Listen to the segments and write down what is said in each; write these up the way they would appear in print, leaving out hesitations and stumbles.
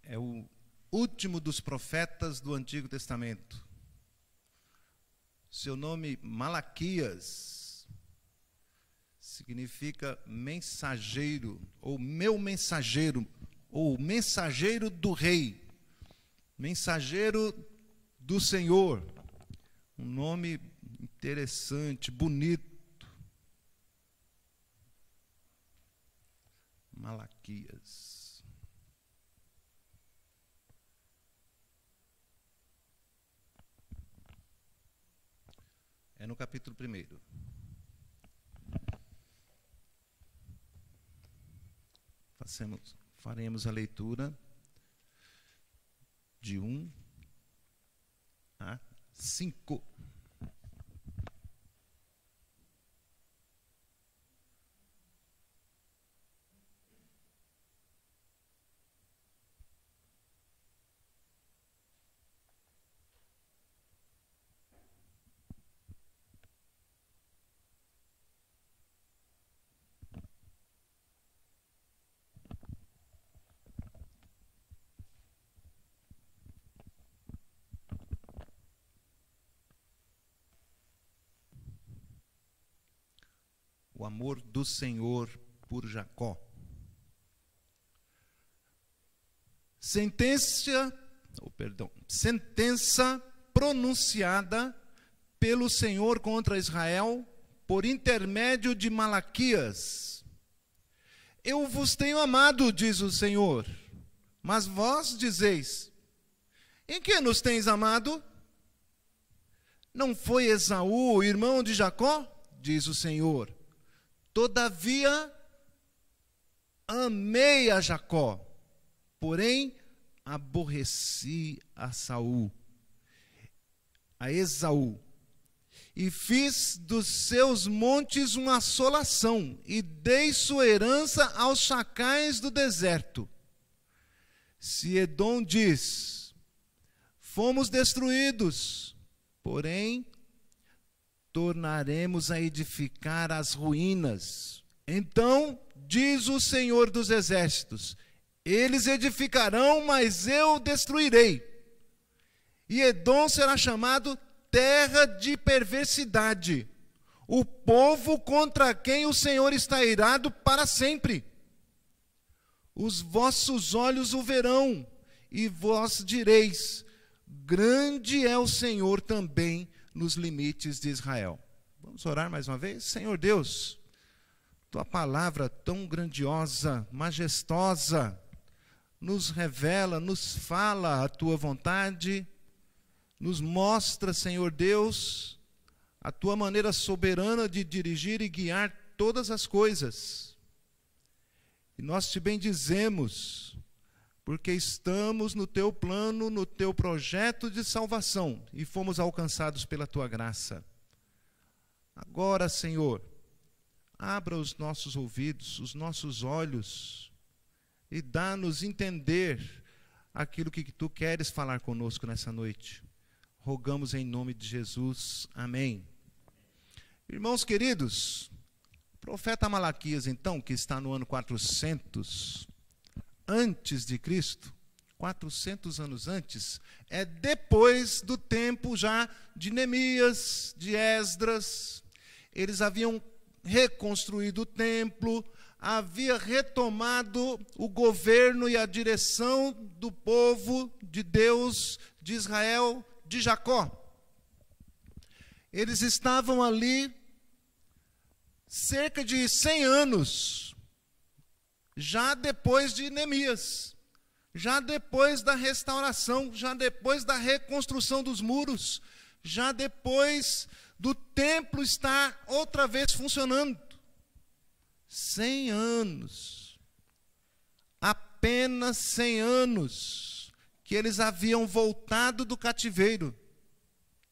É o último dos profetas do Antigo Testamento. Seu nome, Malaquias, significa mensageiro, ou meu mensageiro, ou mensageiro do rei, mensageiro do Senhor. Um nome interessante, bonito. Malaquias. É no capítulo 1. Faremos a leitura de 1 a 5. O amor do Senhor por Jacó. Sentença pronunciada pelo Senhor contra Israel por intermédio de Malaquias. Eu vos tenho amado, diz o Senhor, mas vós dizeis: em que nos tens amado? Não foi Esaú, irmão de Jacó? Diz o Senhor. Todavia, amei a Jacó, porém aborreci a Esaú, e fiz dos seus montes uma assolação, e dei sua herança aos chacais do deserto. Se Edom diz: fomos destruídos, porém tornaremos a edificar as ruínas. Então, diz o Senhor dos Exércitos: eles edificarão, mas eu destruirei. E Edom será chamado terra de perversidade, o povo contra quem o Senhor está irado para sempre. Os vossos olhos o verão, e vós direis: grande é o Senhor também nos limites de Israel. Vamos orar mais uma vez? Senhor Deus, tua palavra tão grandiosa, majestosa, nos revela, nos fala a tua vontade, nos mostra, Senhor Deus, a tua maneira soberana de dirigir e guiar todas as coisas. E nós te bendizemos, porque estamos no teu plano, no teu projeto de salvação, e fomos alcançados pela tua graça. Agora, Senhor, abra os nossos ouvidos, os nossos olhos, e dá-nos entender aquilo que tu queres falar conosco nessa noite. Rogamos em nome de Jesus. Amém. Irmãos queridos, o profeta Malaquias, então, que está no ano 400 antes de Cristo, 400 anos antes, é depois do tempo já de Neemias, de Esdras. Eles haviam reconstruído o templo, havia retomado o governo e a direção do povo de Deus, de Israel, de Jacó. Eles estavam ali cerca de 100 anos, já depois de Neemias, já depois da restauração, já depois da reconstrução dos muros, já depois do templo estar outra vez funcionando. 100 anos, apenas 100 anos, que eles haviam voltado do cativeiro.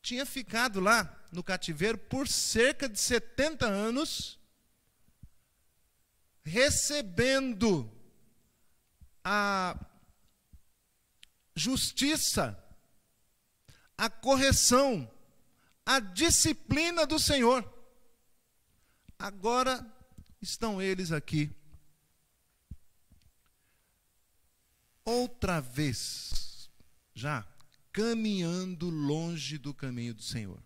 Tinha ficado lá no cativeiro por cerca de 70 anos, recebendo a justiça, a correção, a disciplina do Senhor. Agora estão eles aqui, outra vez, já caminhando longe do caminho do Senhor.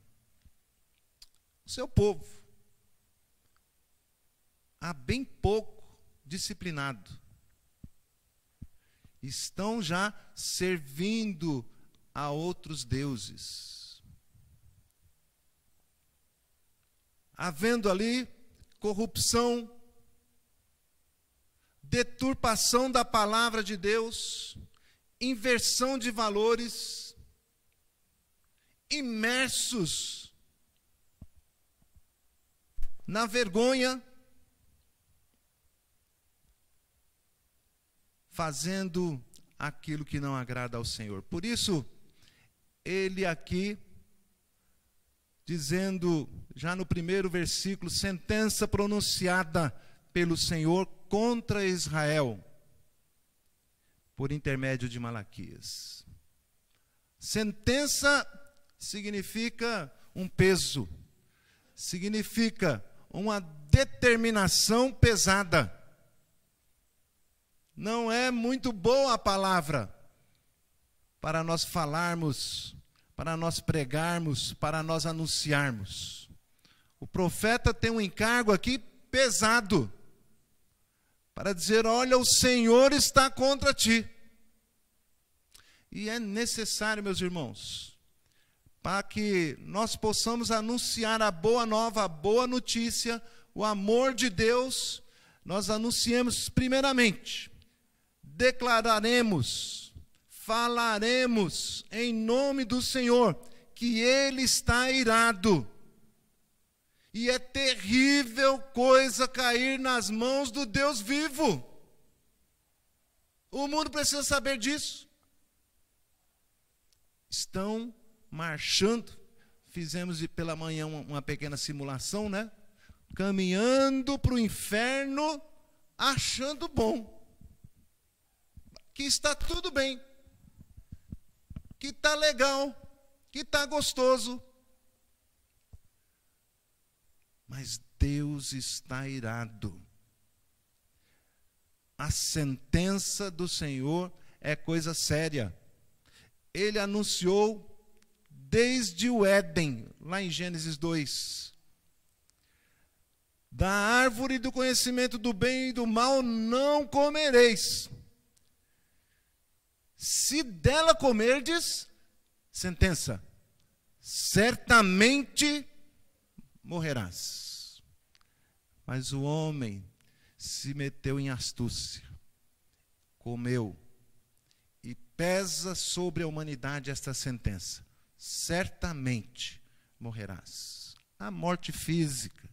O seu povo, há bem pouco disciplinado, estão já servindo a outros deuses. Havendo ali corrupção, deturpação da palavra de Deus, inversão de valores, imersos na vergonha, fazendo aquilo que não agrada ao Senhor. Por isso, ele aqui, dizendo, já no primeiro versículo, sentença pronunciada pelo Senhor contra Israel, por intermédio de Malaquias. Sentença significa um peso, significa uma determinação pesada. Não é muito boa a palavra para nós falarmos, para nós pregarmos, para nós anunciarmos. O profeta tem um encargo aqui pesado, para dizer, olha, o Senhor está contra ti. E é necessário, meus irmãos, para que nós possamos anunciar a boa nova, a boa notícia, o amor de Deus, nós anunciemos primeiramente, declararemos, falaremos em nome do Senhor, que Ele está irado. E é terrível coisa cair nas mãos do Deus vivo. O mundo precisa saber disso. Estão marchando, fizemos pela manhã uma pequena simulação, né? Caminhando para o inferno, achando bom. Que está tudo bem. Que está legal. Que está gostoso. Mas Deus está irado. A sentença do Senhor é coisa séria. Ele anunciou desde o Éden, lá em Gênesis 2. Da árvore do conhecimento do bem e do mal não comereis. Se dela comerdes, sentença, certamente morrerás. Mas o homem se meteu em astúcia, comeu, e pesa sobre a humanidade esta sentença: certamente morrerás. A morte física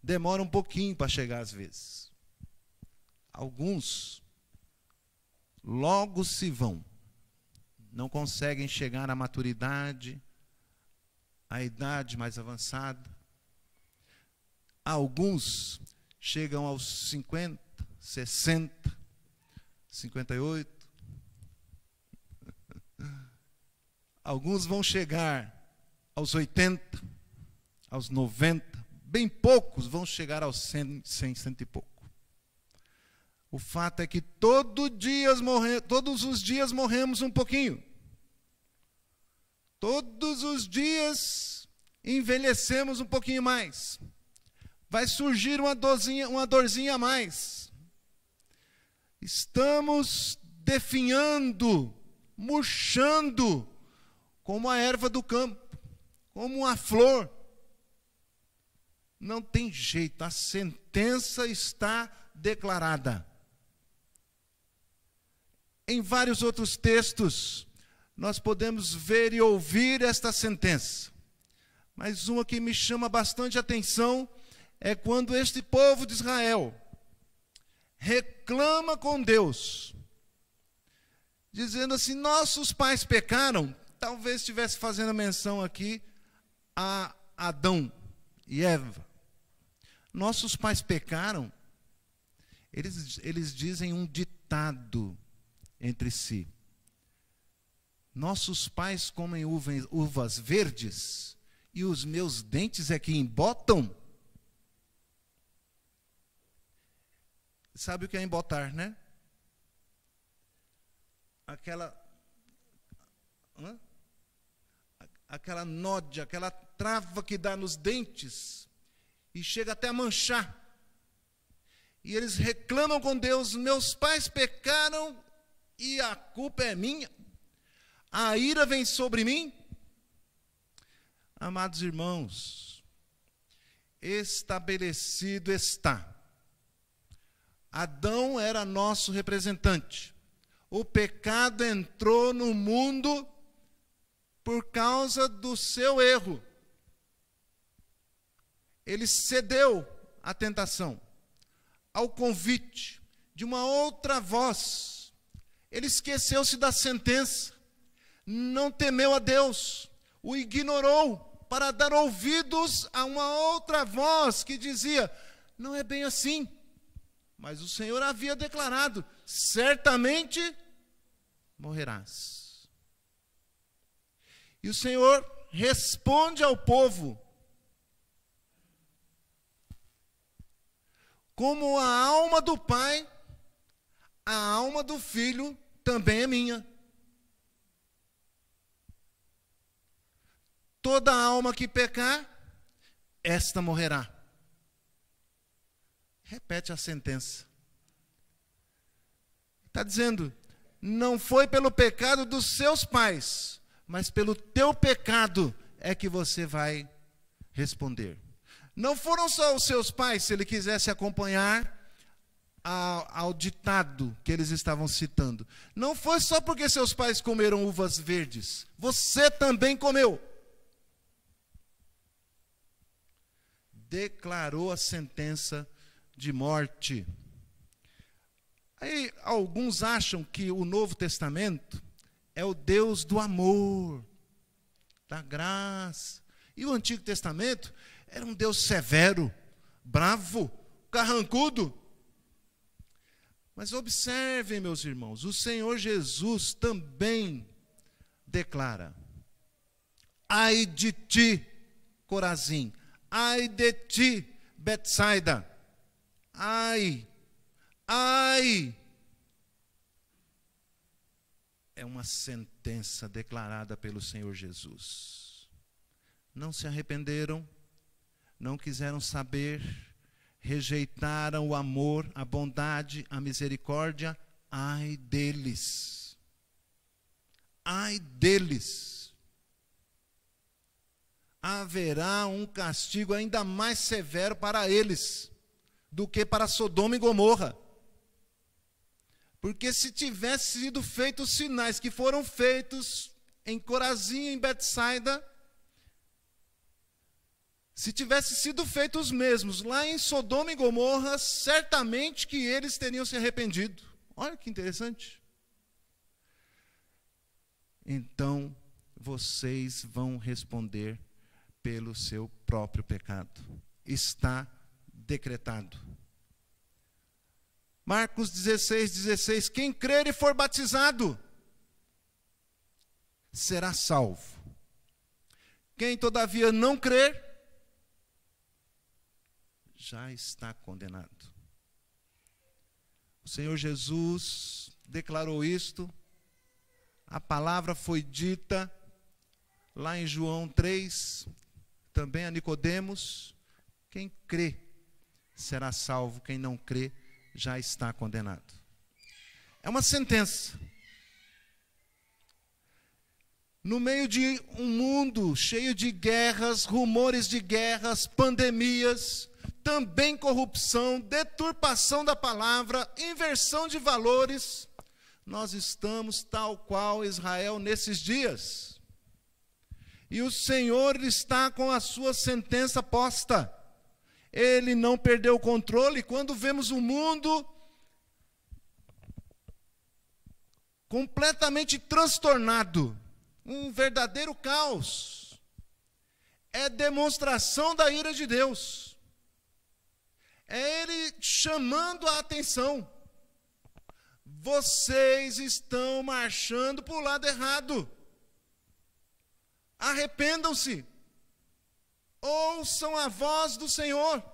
demora um pouquinho para chegar às vezes. Alguns logo se vão, não conseguem chegar à maturidade, à idade mais avançada. Alguns chegam aos 50, 60, 58. Alguns vão chegar aos 80, aos 90. Bem poucos vão chegar aos 100, 100 e pouco. O fato é que todos os dias morremos um pouquinho. Todos os dias envelhecemos um pouquinho mais. Vai surgir uma dorzinha a mais. Estamos definhando, murchando, como a erva do campo, como uma flor. Não tem jeito, a sentença está declarada. Em vários outros textos, nós podemos ver e ouvir esta sentença. Mas uma que me chama bastante atenção é quando este povo de Israel reclama com Deus, dizendo assim, nossos pais pecaram. Talvez estivesse fazendo menção aqui a Adão e Eva. Nossos pais pecaram. Eles dizem um ditado entre si. Nossos pais comem uvas verdes e os meus dentes é que embotam. Sabe o que é embotar, né? aquela nódia, aquela trava que dá nos dentes e chega até a manchar. E eles reclamam com Deus: meus pais pecaram e a culpa é minha. A ira vem sobre mim. Amados irmãos, estabelecido está. Adão era nosso representante. O pecado entrou no mundo por causa do seu erro. Ele cedeu à tentação, ao convite de uma outra voz. Ele esqueceu-se da sentença, não temeu a Deus, o ignorou para dar ouvidos a uma outra voz que dizia: não é bem assim. Mas o Senhor havia declarado: certamente morrerás. E o Senhor responde ao povo: como a alma do Pai, a alma do Filho também é minha. Toda alma que pecar, esta morrerá. Repete a sentença. Está dizendo: não foi pelo pecado dos seus pais, mas pelo teu pecado é que você vai responder. Não foram só os seus pais, se ele quisesse acompanhar ao ditado que eles estavam citando. Não foi só porque seus pais comeram uvas verdes. Você também comeu. Declarou a sentença de morte. Aí alguns acham que o Novo Testamento é o Deus do amor, da graça. E o Antigo Testamento era um Deus severo, bravo, carrancudo. Mas observem, meus irmãos, o Senhor Jesus também declara: ai de ti, Corazim, ai de ti, Betsaida, ai, ai. É uma sentença declarada pelo Senhor Jesus. Não se arrependeram, não quiseram saber, rejeitaram o amor, a bondade, a misericórdia. Ai deles. Ai deles. Haverá um castigo ainda mais severo para eles do que para Sodoma e Gomorra. Porque se tivesse sido feitos os sinais que foram feitos em Corazim e em Betsaida, se tivesse sido feitos os mesmos lá em Sodoma e Gomorra, certamente que eles teriam se arrependido. Olha que interessante. Então, vocês vão responder pelo seu próprio pecado. Está decretado. Marcos 16:16, quem crer e for batizado será salvo. Quem todavia não crer, já está condenado. O Senhor Jesus declarou isto, a palavra foi dita lá em João 3, também a Nicodemos: quem crê será salvo, quem não crê já está condenado. É uma sentença. No meio de um mundo cheio de guerras, rumores de guerras, pandemias, também corrupção, deturpação da palavra, inversão de valores, nós estamos tal qual Israel nesses dias. E o Senhor está com a sua sentença posta. Ele não perdeu o controle. Quando vemos o mundo completamente transtornado, um verdadeiro caos, é demonstração da ira de Deus. É Ele chamando a atenção. Vocês estão marchando para o lado errado. Arrependam-se. Ouçam a voz do Senhor.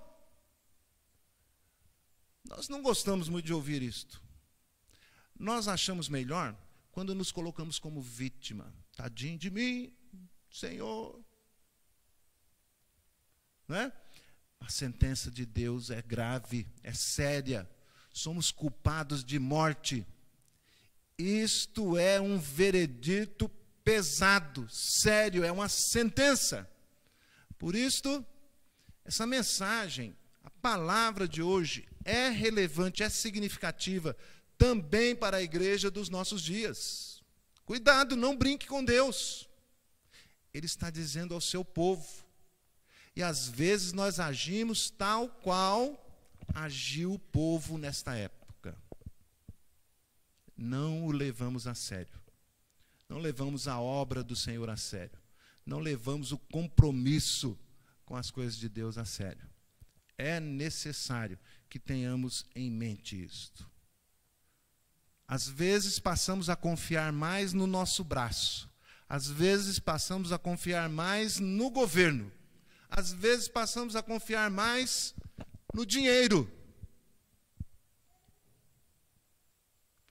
Nós não gostamos muito de ouvir isto. Nós achamos melhor quando nos colocamos como vítima. Tadinho de mim, Senhor. Não é? A sentença de Deus é grave, é séria. Somos culpados de morte. Isto é um veredito pesado, sério, é uma sentença. Por isto, essa mensagem, a palavra de hoje é relevante, é significativa também para a igreja dos nossos dias. Cuidado, não brinque com Deus. Ele está dizendo ao seu povo. E às vezes nós agimos tal qual agiu o povo nesta época. Não o levamos a sério. Não levamos a obra do Senhor a sério. Não levamos o compromisso com as coisas de Deus a sério. É necessário que tenhamos em mente isto. Às vezes passamos a confiar mais no nosso braço. Às vezes passamos a confiar mais no governo. Às vezes passamos a confiar mais no dinheiro.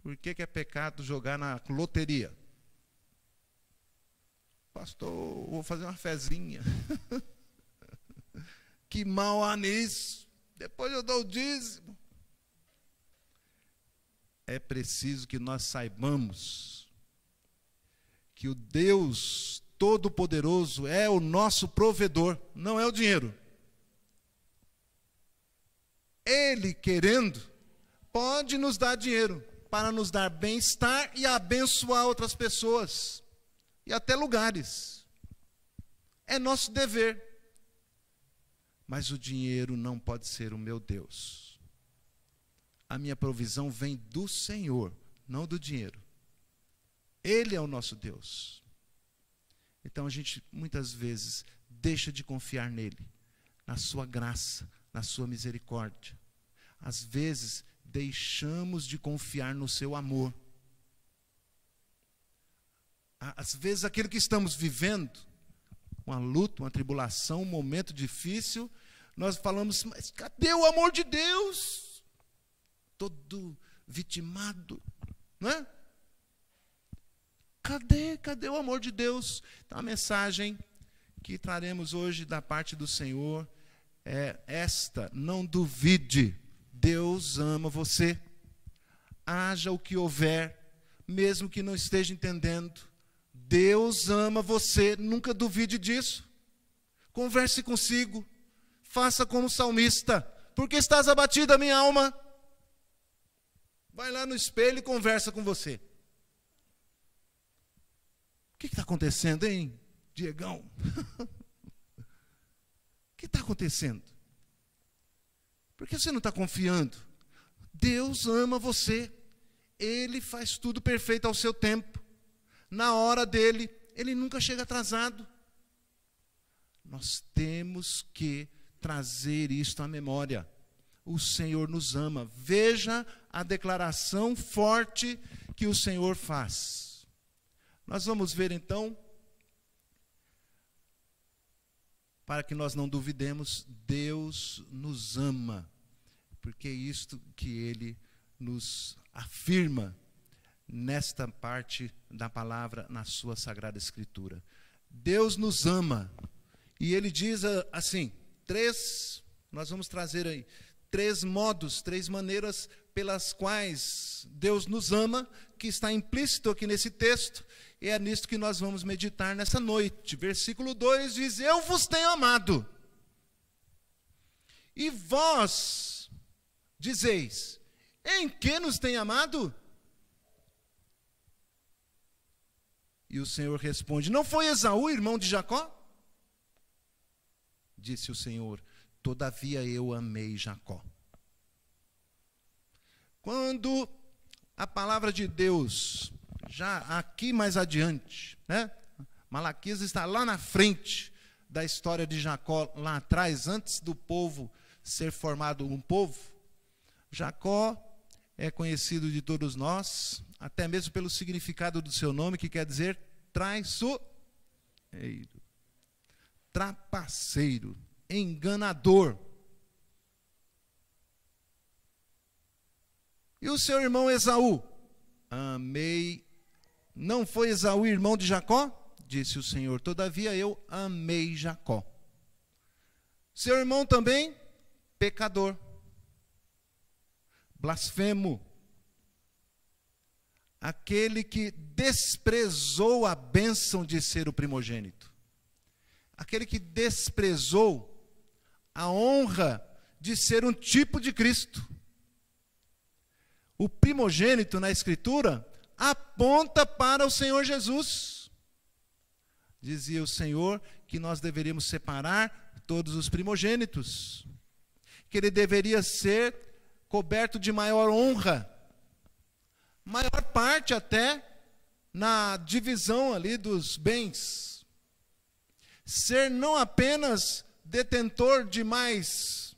Por que é pecado jogar na loteria? Pastor, vou fazer uma fezinha. Que mal há nisso? Depois eu dou o dízimo. É preciso que nós saibamos que o Deus Todo-Poderoso é o nosso provedor, não é o dinheiro. Ele, querendo, pode nos dar dinheiro para nos dar bem-estar e abençoar outras pessoas e até lugares. É nosso dever. Mas o dinheiro não pode ser o meu Deus. A minha provisão vem do Senhor, não do dinheiro. Ele é o nosso Deus. Então a gente muitas vezes deixa de confiar nele, na sua graça, na sua misericórdia. Às vezes deixamos de confiar no seu amor. Às vezes aquilo que estamos vivendo, uma luta, uma tribulação, um momento difícil, nós falamos, mas cadê o amor de Deus? Todo vitimado, não é? Cadê o amor de Deus? Então a mensagem que traremos hoje da parte do Senhor é esta: não duvide, Deus ama você. Haja o que houver, mesmo que não esteja entendendo, Deus ama você, nunca duvide disso. Converse consigo, faça como o salmista: porque estás abatida, minha alma? Vai lá no espelho e conversa com você. O que está acontecendo, hein, Diegão? O que está acontecendo? Por que você não está confiando? Deus ama você. Ele faz tudo perfeito ao seu tempo. Na hora dele, ele nunca chega atrasado. Nós temos que trazer isto à memória. O Senhor nos ama. Veja a declaração forte que o Senhor faz. Nós vamos ver então, para que nós não duvidemos, Deus nos ama, porque é isto que Ele nos afirma nesta parte da palavra, na sua Sagrada Escritura. Deus nos ama, e Ele diz assim, nós vamos trazer aí, 3 modos, 3 maneiras pelas quais Deus nos ama, que está implícito aqui nesse texto, e é nisto que nós vamos meditar nessa noite. Versículo 2 diz: eu vos tenho amado, e vós dizeis, em que nos tem amado? E o Senhor responde: não foi Esaú, irmão de Jacó? Disse o Senhor: todavia eu amei Jacó. Quando a palavra de Deus, já aqui mais adiante, né? Malaquias está lá na frente da história de Jacó, lá atrás, antes do povo ser formado um povo. Jacó é conhecido de todos nós, até mesmo pelo significado do seu nome, que quer dizer traiçoeiro, trapaceiro, enganador. E o seu irmão Esaú? Amei Não foi Esaú irmão de Jacó? Disse o Senhor, todavia eu amei Jacó. Seu irmão também, pecador, blasfemo, aquele que desprezou a bênção de ser o primogênito, aquele que desprezou a honra de ser um tipo de Cristo. O primogênito na Escritura aponta para o Senhor Jesus. Dizia o Senhor que nós deveríamos separar todos os primogênitos, que ele deveria ser coberto de maior honra, maior parte até na divisão ali dos bens, ser não apenas detentor de mais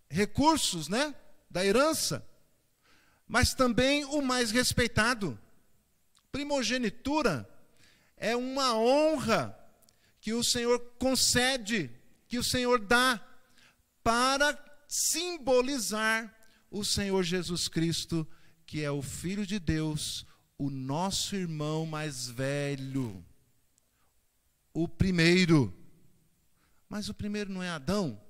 recursos, né, da herança, mas também o mais respeitado. Primogenitura é uma honra que o Senhor concede, que o Senhor dá, para simbolizar o Senhor Jesus Cristo, que é o Filho de Deus, o nosso irmão mais velho, o primeiro. Mas o primeiro não é Adão,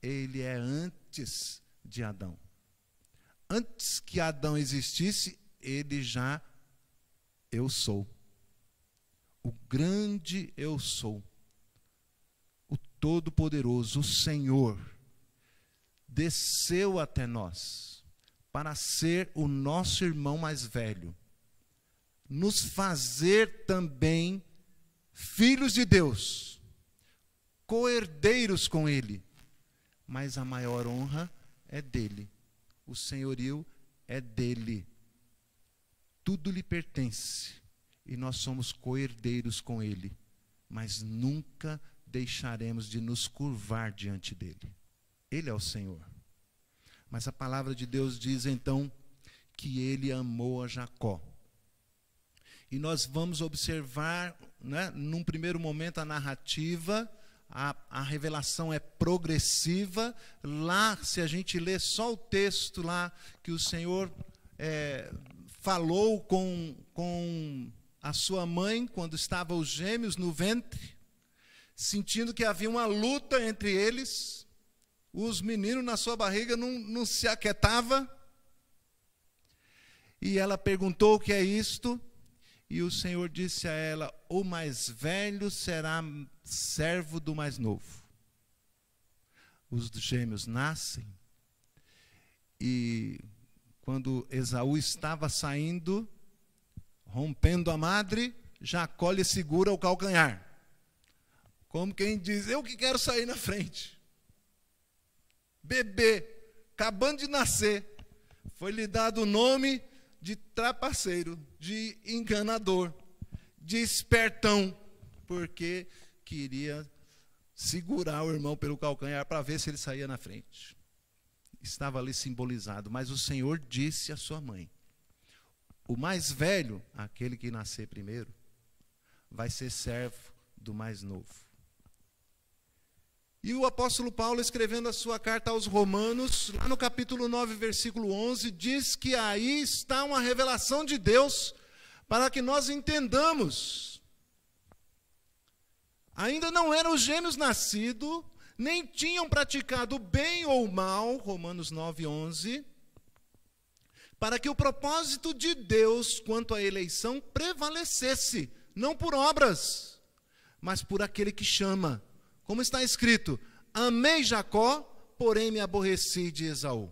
ele é antes de Adão. Antes que Adão existisse, ele já eu sou. O grande eu sou. O Todo-Poderoso, o Senhor, desceu até nós para ser o nosso irmão mais velho, nos fazer também filhos de Deus, co-herdeiros com Ele, mas a maior honra é dele, o senhorio é dele, tudo lhe pertence, e nós somos co-herdeiros com Ele, mas nunca deixaremos de nos curvar diante dele. Ele é o Senhor. Mas a palavra de Deus diz então que ele amou a Jacó. E nós vamos observar, né, num primeiro momento a narrativa, a revelação é progressiva. Lá, se a gente ler só o texto lá, que o Senhor falou com a sua mãe, quando estavam os gêmeos no ventre, sentindo que havia uma luta entre eles, os meninos na sua barriga não se aquietavam, e ela perguntou o que é isto, e o Senhor disse a ela, o mais velho será servo do mais novo. Os gêmeos nascem, e quando Esaú estava saindo, rompendo a madre, Jacó lhe segura o calcanhar, como quem diz, eu que quero sair na frente. Bebê, acabando de nascer, foi-lhe dado o nome de trapaceiro, de enganador, de espertão, porque queria segurar o irmão pelo calcanhar para ver se ele saía na frente. Estava ali simbolizado, mas o Senhor disse à sua mãe, o mais velho, aquele que nascer primeiro, vai ser servo do mais novo. E o apóstolo Paulo, escrevendo a sua carta aos Romanos, lá no capítulo 9, versículo 11, diz que aí está uma revelação de Deus para que nós entendamos. Ainda não eram os gêmeos nascidos, nem tinham praticado bem ou mal, Romanos 9, 11, para que o propósito de Deus quanto à eleição prevalecesse, não por obras, mas por aquele que chama. Como está escrito, amei Jacó, porém me aborreci de Esaú.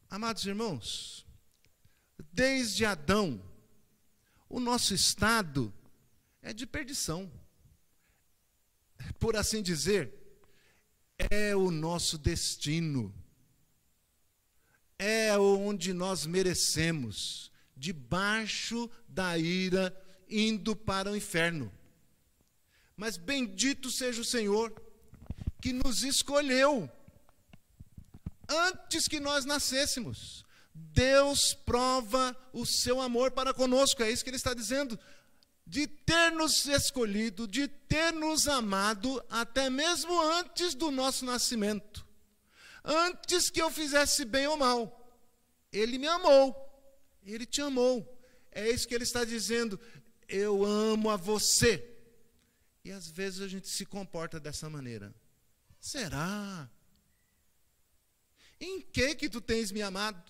Amados irmãos, desde Adão, o nosso estado é de perdição. Por assim dizer, é o nosso destino. É onde nós merecemos, debaixo da ira, indo para o inferno. Mas bendito seja o Senhor, que nos escolheu, antes que nós nascêssemos. Deus prova o seu amor para conosco, é isso que ele está dizendo, de ter nos escolhido, de ter nos amado, até mesmo antes do nosso nascimento. Antes que eu fizesse bem ou mal, Ele me amou. Ele te amou. É isso que ele está dizendo. Eu amo a você. E às vezes a gente se comporta dessa maneira. Será? Em que tu tens me amado?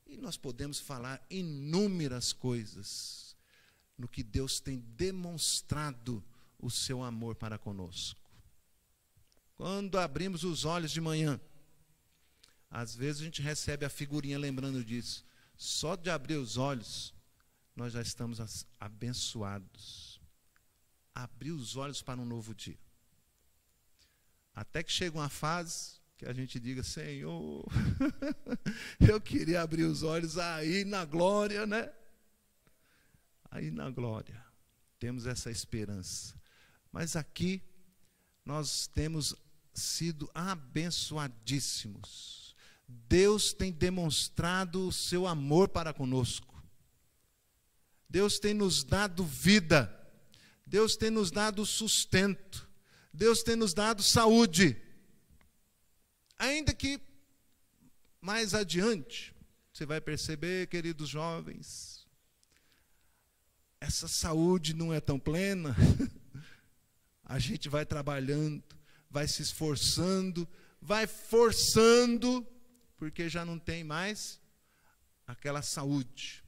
E nós podemos falar inúmeras coisas no que Deus tem demonstrado o seu amor para conosco. Quando abrimos os olhos de manhã, às vezes a gente recebe a figurinha lembrando disso. Só de abrir os olhos, nós já estamos abençoados. Abrir os olhos para um novo dia. Até que chega uma fase que a gente diga, Senhor, eu queria abrir os olhos aí na glória, né? Aí na glória. Temos essa esperança. Mas aqui nós temos sido abençoadíssimos. Deus tem demonstrado o seu amor para conosco. Deus tem nos dado vida. Deus tem nos dado sustento. Deus tem nos dado saúde. Ainda que mais adiante, você vai perceber, queridos jovens, essa saúde não é tão plena. A gente vai trabalhando, vai se esforçando, vai forçando, porque já não tem mais aquela saúde.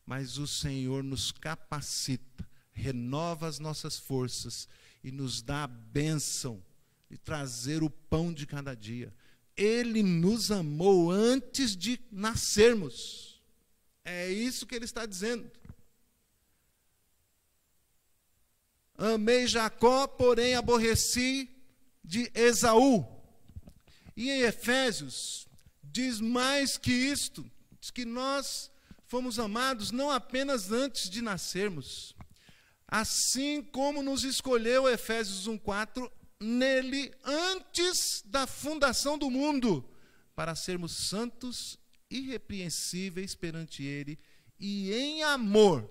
Mas o Senhor nos capacita, renova as nossas forças e nos dá a bênção de trazer o pão de cada dia. Ele nos amou antes de nascermos. É isso que ele está dizendo. Amei Jacó, porém aborreci de Esaú. E em Efésios, diz mais que isto, diz que nós fomos amados não apenas antes de nascermos, assim como nos escolheu, Efésios 1:4, nele antes da fundação do mundo, para sermos santos, irrepreensíveis perante ele, e em amor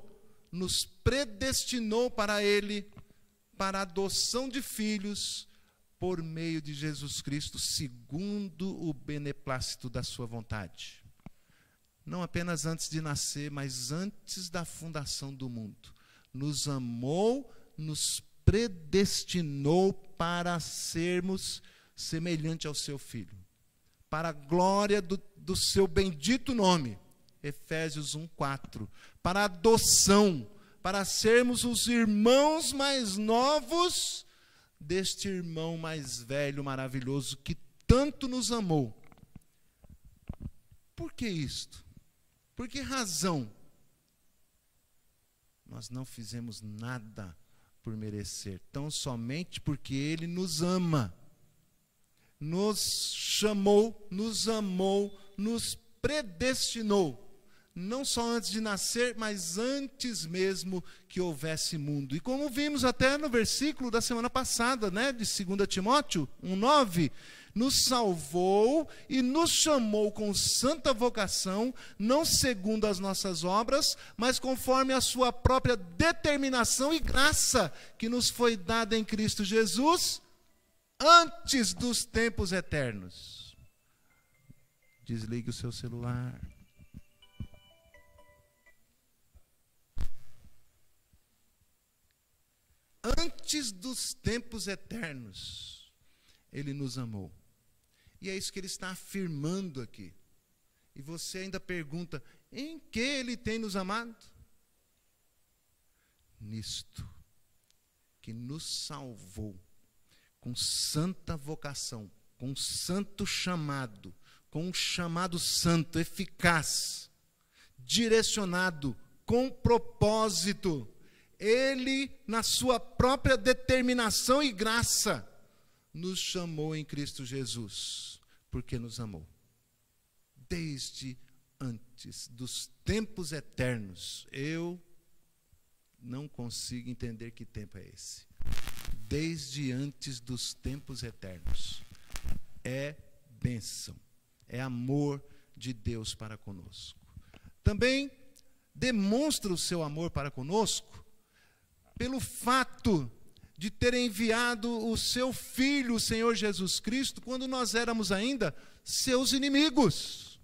nos predestinou para ele, para a adoção de filhos, por meio de Jesus Cristo, segundo o beneplácito da sua vontade. Não apenas antes de nascer, mas antes da fundação do mundo. Nos amou, nos predestinou para sermos semelhante ao seu Filho. Para a glória do seu bendito nome. Efésios 1:4. Para a adoção, para sermos os irmãos mais novos deste irmão mais velho, maravilhoso, que tanto nos amou. Por que isto? Por que razão? Nós não fizemos nada por merecer, tão somente porque ele nos ama. Nos chamou, nos amou, nos predestinou. Não só antes de nascer, mas antes mesmo que houvesse mundo. E como vimos até no versículo da semana passada, né, de 2 Timóteo 1:9, nos salvou e nos chamou com santa vocação, não segundo as nossas obras, mas conforme a sua própria determinação e graça, que nos foi dada em Cristo Jesus, antes dos tempos eternos. Desligue o seu celular. Antes dos tempos eternos, ele nos amou. E é isso que ele está afirmando aqui. E você ainda pergunta, em que ele tem nos amado? Nisto, que nos salvou, com santa vocação, com santo chamado, com um chamado santo, eficaz, direcionado, com propósito. Ele, na sua própria determinação e graça, nos chamou em Cristo Jesus, porque nos amou. Desde antes dos tempos eternos. Eu não consigo entender que tempo é esse. Desde antes dos tempos eternos. É bênção, é amor de Deus para conosco. Também demonstra o seu amor para conosco pelo fato de ter enviado o seu Filho, o Senhor Jesus Cristo, quando nós éramos ainda seus inimigos.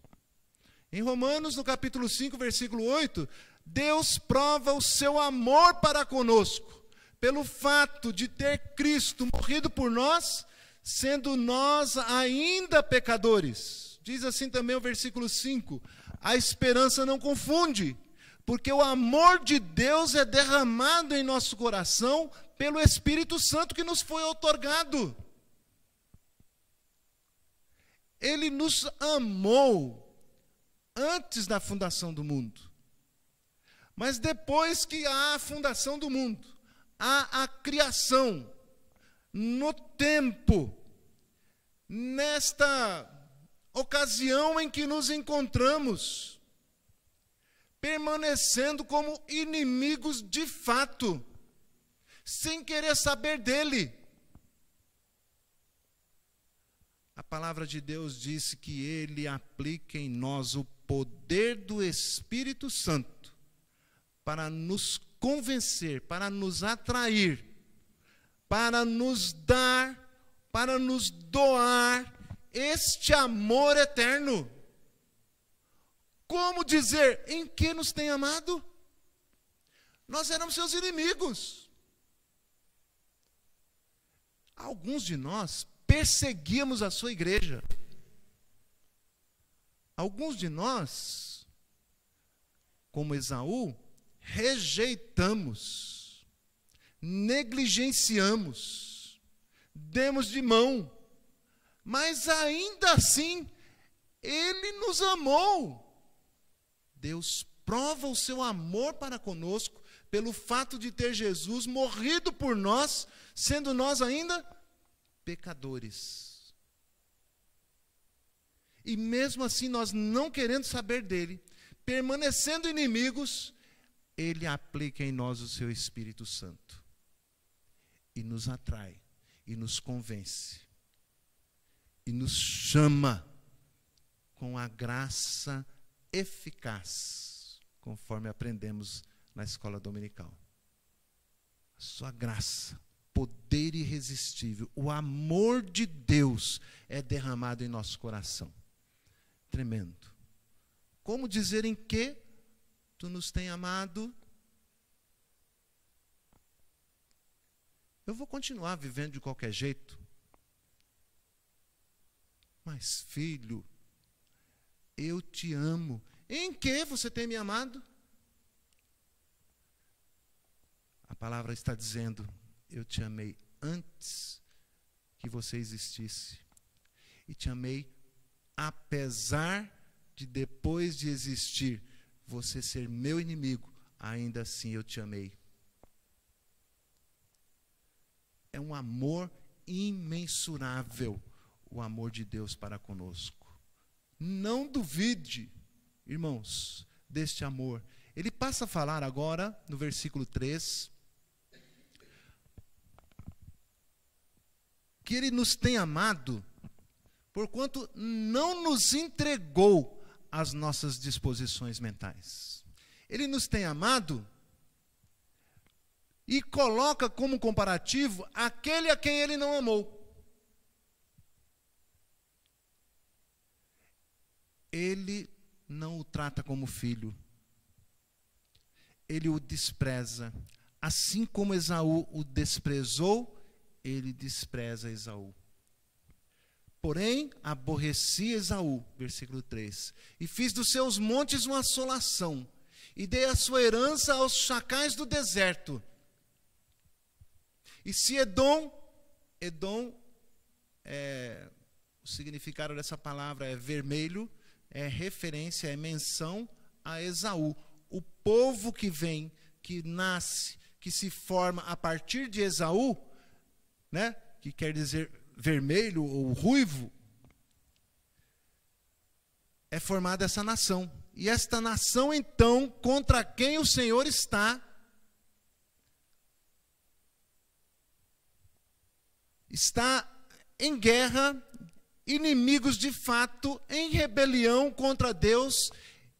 Em Romanos, no capítulo 5, versículo 8, Deus prova o seu amor para conosco, pelo fato de ter Cristo morrido por nós, sendo nós ainda pecadores. Diz assim também o versículo 5, a esperança não confunde, porque o amor de Deus é derramado em nosso coração pelo Espírito Santo que nos foi outorgado. Ele nos amou antes da fundação do mundo. Mas depois que há a fundação do mundo, há a criação, no tempo, nesta ocasião em que nos encontramos, permanecendo como inimigos de fato, sem querer saber dele. A palavra de Deus diz que ele aplica em nós o poder do Espírito Santo para nos convencer, para nos atrair, para nos dar, para nos doar este amor eterno. Como dizer, em que nos tem amado? Nós éramos seus inimigos. Alguns de nós perseguíamos a sua igreja. Alguns de nós, como Esaú, rejeitamos, negligenciamos, demos de mão, mas ainda assim, ele nos amou. Deus prova o seu amor para conosco pelo fato de ter Jesus morrido por nós, sendo nós ainda pecadores. E mesmo assim, nós não querendo saber dele, permanecendo inimigos, ele aplica em nós o seu Espírito Santo e nos atrai, e nos convence, e nos chama com a graça eficaz, conforme aprendemos na escola dominical. A sua graça, poder irresistível, o amor de Deus é derramado em nosso coração. Tremendo. Como dizer em que tu nos tem amado? Eu vou continuar vivendo de qualquer jeito. Mas, filho, eu te amo. Em que você tem me amado? A palavra está dizendo, eu te amei antes que você existisse. E te amei apesar de depois de existir, você ser meu inimigo, ainda assim eu te amei. É um amor imensurável, o amor de Deus para conosco. Não duvide, irmãos, deste amor. Ele passa a falar agora, no versículo 3, que ele nos tem amado, porquanto não nos entregou as nossas disposições mentais. Ele nos tem amado e coloca como comparativo aquele a quem ele não amou. Ele não o trata como filho. Ele o despreza. Assim como Esaú o desprezou, ele despreza Esaú. Porém, aborreci Esaú, versículo 3, e fiz dos seus montes uma assolação, e dei a sua herança aos chacais do deserto. E se Edom, o significado dessa palavra é vermelho, é referência, é menção a Esaú. O povo que vem, que nasce, que se forma a partir de Esaú, né, que quer dizer vermelho ou ruivo, é formada essa nação. E esta nação, então, contra quem o Senhor está em guerra, inimigos de fato, em rebelião contra Deus,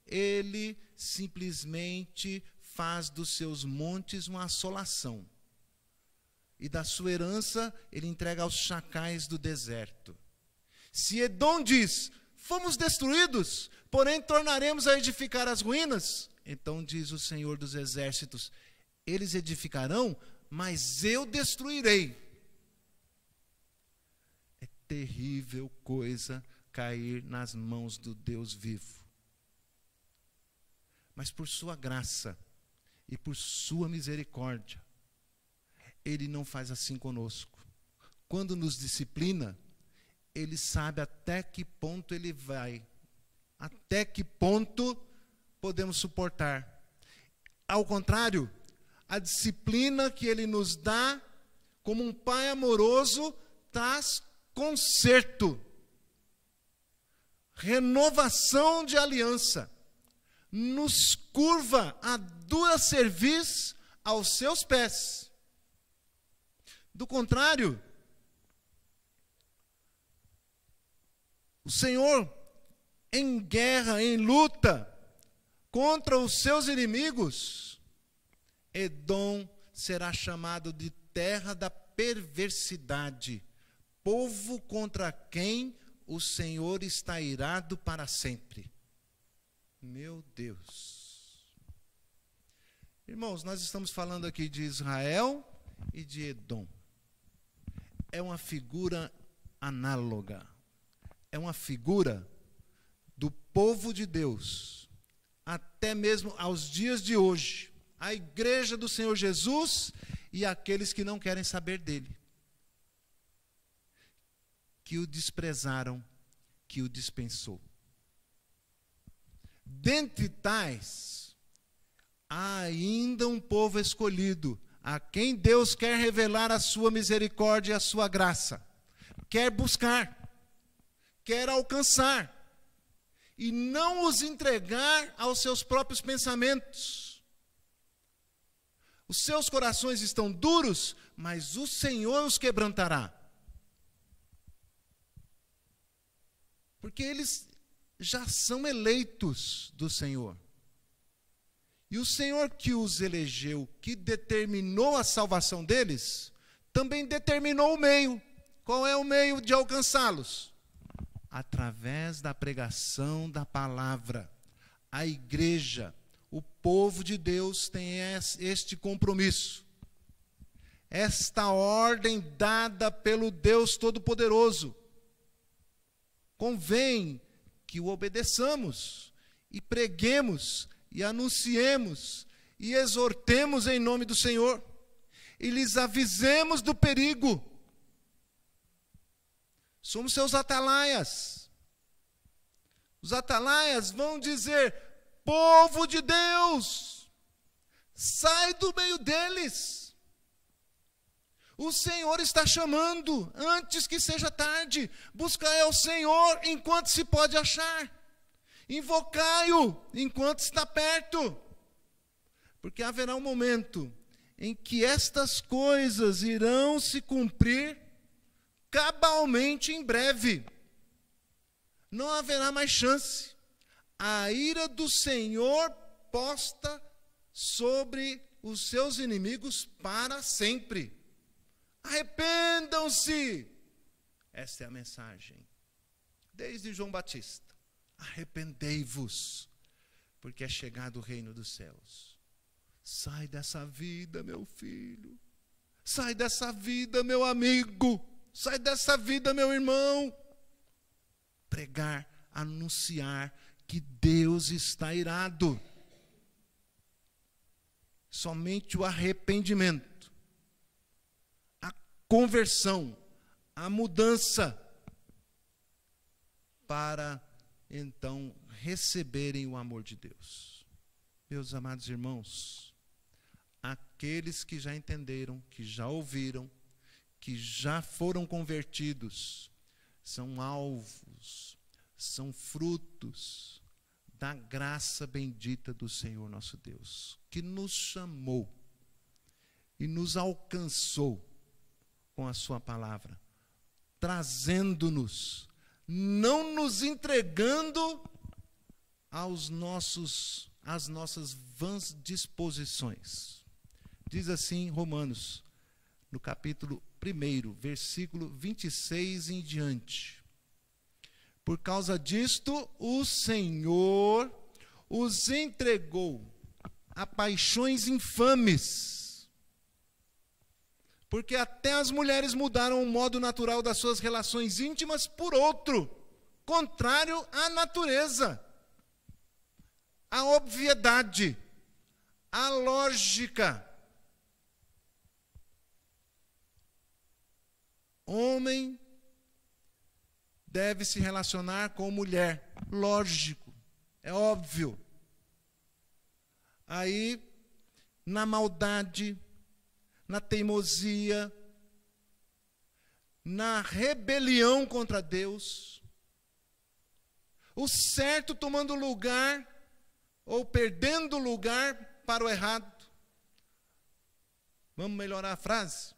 ele simplesmente faz dos seus montes uma assolação. e da sua herança ele entrega aos chacais do deserto. Se Edom diz: fomos destruídos, porém tornaremos a edificar as ruínas, então diz o Senhor dos Exércitos: eles edificarão, mas eu destruirei. É terrível coisa cair nas mãos do Deus vivo. Mas por sua graça e por sua misericórdia, Ele não faz assim conosco. Quando nos disciplina, Ele sabe até que ponto Ele vai, até que ponto podemos suportar. Ao contrário, a disciplina que Ele nos dá, como um pai amoroso, traz conserto, renovação de aliança, nos curva a dura cerviz aos seus pés. Do contrário, o Senhor, em guerra, em luta contra os seus inimigos, Edom será chamado de terra da perversidade, povo contra quem o Senhor está irado para sempre. Meu Deus. Irmãos, nós estamos falando aqui de Israel e de Edom. É uma figura análoga. É uma figura do povo de Deus, até mesmo aos dias de hoje. A igreja do Senhor Jesus e aqueles que não querem saber dele, que o desprezaram, que o dispensou. Dentre tais, há ainda um povo escolhido, a quem Deus quer revelar a sua misericórdia e a sua graça, quer buscar, quer alcançar, e não os entregar aos seus próprios pensamentos. Os seus corações estão duros, mas o Senhor os quebrantará. Porque eles já são eleitos do Senhor. E o Senhor que os elegeu, que determinou a salvação deles, também determinou o meio. Qual é o meio de alcançá-los? Através da pregação da palavra. A igreja, o povo de Deus tem este compromisso. Esta ordem dada pelo Deus Todo-Poderoso. Convém que o obedeçamos e preguemos e anunciemos e exortemos em nome do Senhor e lhes avisemos do perigo. Somos seus atalaias. Os atalaias vão dizer: povo de Deus, sai do meio deles. O Senhor está chamando, antes que seja tarde. Buscai ao Senhor enquanto se pode achar. Invocai-o enquanto está perto. Porque haverá um momento em que estas coisas irão se cumprir cabalmente em breve. Não haverá mais chance. A ira do Senhor posta sobre os seus inimigos para sempre. Arrependam-se. Esta é a mensagem. Desde João Batista. Arrependei-vos, porque é chegado o reino dos céus. Sai dessa vida, meu filho. Sai dessa vida, meu amigo. Sai dessa vida, meu irmão. Pregar, anunciar que Deus está irado. Somente o arrependimento, a conversão, a mudança, para então receberem o amor de Deus. Meus amados irmãos, aqueles que já entenderam, que já ouviram, que já foram convertidos, são alvos, são frutos da graça bendita do Senhor nosso Deus, que nos chamou e nos alcançou com a sua palavra, trazendo-nos, não nos entregando às nossas vãs disposições. Diz assim Romanos: no capítulo 1, versículo 26 em diante. Por causa disto, o Senhor os entregou a paixões infames, porque até as mulheres mudaram o modo natural das suas relações íntimas por outro, contrário à natureza, à obviedade, à lógica. Homem deve se relacionar com mulher, lógico, é óbvio. Aí, na maldade, na teimosia, na rebelião contra Deus, o certo tomando lugar ou perdendo lugar para o errado. Vamos melhorar a frase?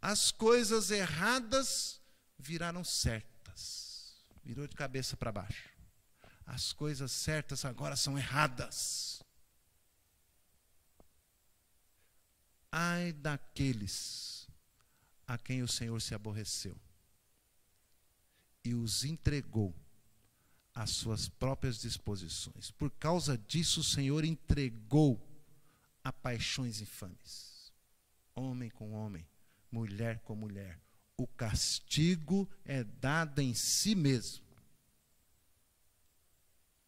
As coisas erradas viraram certas. Virou de cabeça para baixo. As coisas certas agora são erradas. Ai daqueles a quem o Senhor se aborreceu e os entregou às suas próprias disposições. Por causa disso, o Senhor entregou a paixões infames. Homem com homem, mulher com mulher. O castigo é dado em si mesmo,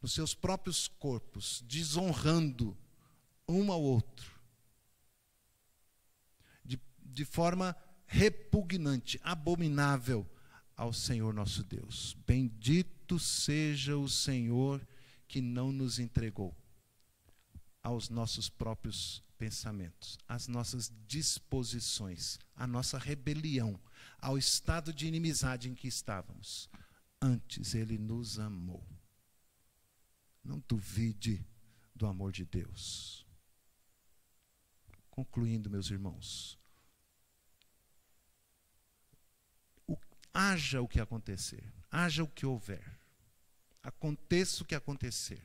nos seus próprios corpos, desonrando um ao outro, de forma repugnante, abominável ao Senhor nosso Deus. Bendito seja o Senhor que não nos entregou aos nossos próprios pensamentos, às nossas disposições, à nossa rebelião, ao estado de inimizade em que estávamos. Antes Ele nos amou. Não duvide do amor de Deus. Concluindo, meus irmãos, haja o que acontecer, haja o que houver, aconteça o que acontecer,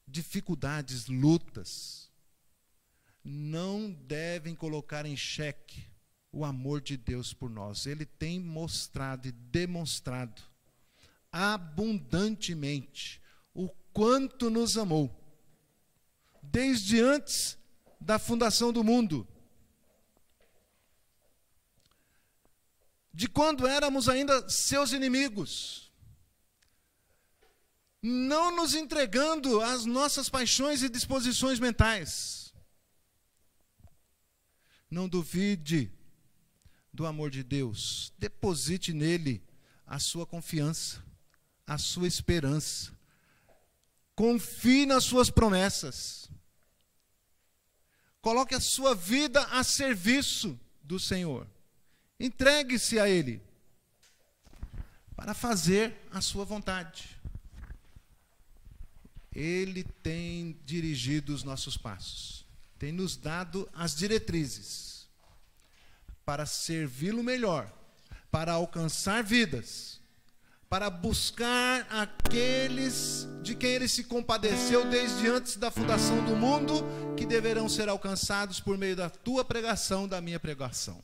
dificuldades, lutas, não devem colocar em xeque o amor de Deus por nós. Ele tem mostrado e demonstrado abundantemente o quanto nos amou, desde antes da fundação do mundo, de quando éramos ainda seus inimigos, não nos entregando às nossas paixões e disposições mentais. Não duvide do amor de Deus, deposite nele a sua confiança, a sua esperança, confie nas suas promessas, coloque a sua vida a serviço do Senhor, entregue-se a Ele, para fazer a sua vontade. Ele tem dirigido os nossos passos, tem nos dado as diretrizes para servi-lo melhor, para alcançar vidas, para buscar aqueles de quem Ele se compadeceu desde antes da fundação do mundo, que deverão ser alcançados por meio da tua pregação, da minha pregação.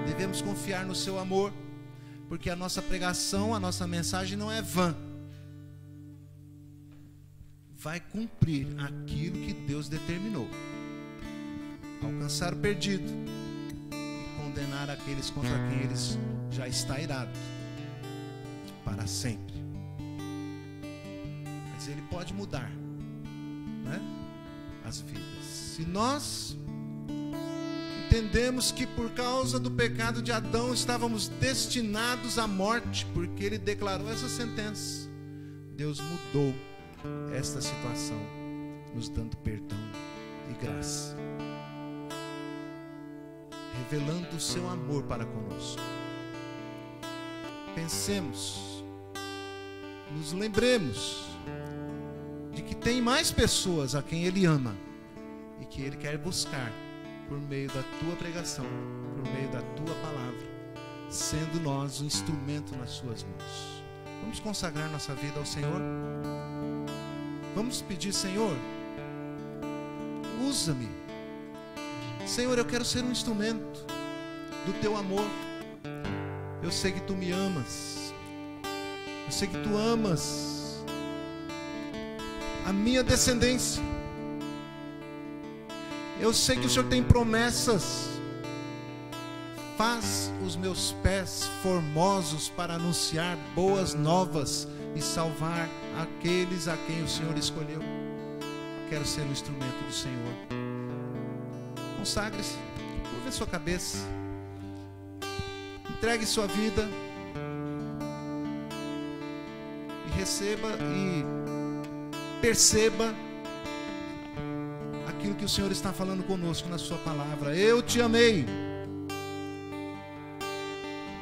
Devemos confiar no seu amor, porque a nossa pregação, a nossa mensagem não é vã. Vai cumprir aquilo que Deus determinou. Alcançar o perdido e condenar aqueles contra quem Ele já está irado para sempre. Mas Ele pode mudar, né, as vidas. Se nós entendemos que por causa do pecado de Adão estávamos destinados à morte, porque ele declarou essa sentença, Deus mudou esta situação, nos dando perdão e graça, revelando o seu amor para conosco. Pensemos, nos lembremos de que tem mais pessoas a quem Ele ama e que Ele quer buscar por meio da tua pregação, por meio da tua palavra, sendo nós um instrumento nas suas mãos. Vamos consagrar nossa vida ao Senhor? Vamos pedir: Senhor, usa-me, Senhor, eu quero ser um instrumento do teu amor. Eu sei que tu me amas. Eu sei que tu amas a minha descendência. Eu sei que o Senhor tem promessas. Faz os meus pés formosos para anunciar boas novas e salvar aqueles a quem o Senhor escolheu. Quero ser um instrumento do Senhor. Consagre-se, curva sua cabeça, entregue sua vida e receba e perceba aquilo que o Senhor está falando conosco na sua palavra. Eu te amei.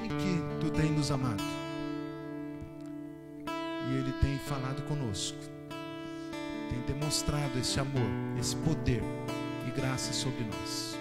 Em que tu tens nos amado? E Ele tem falado conosco, tem demonstrado esse amor, esse poder e graça sobre nós.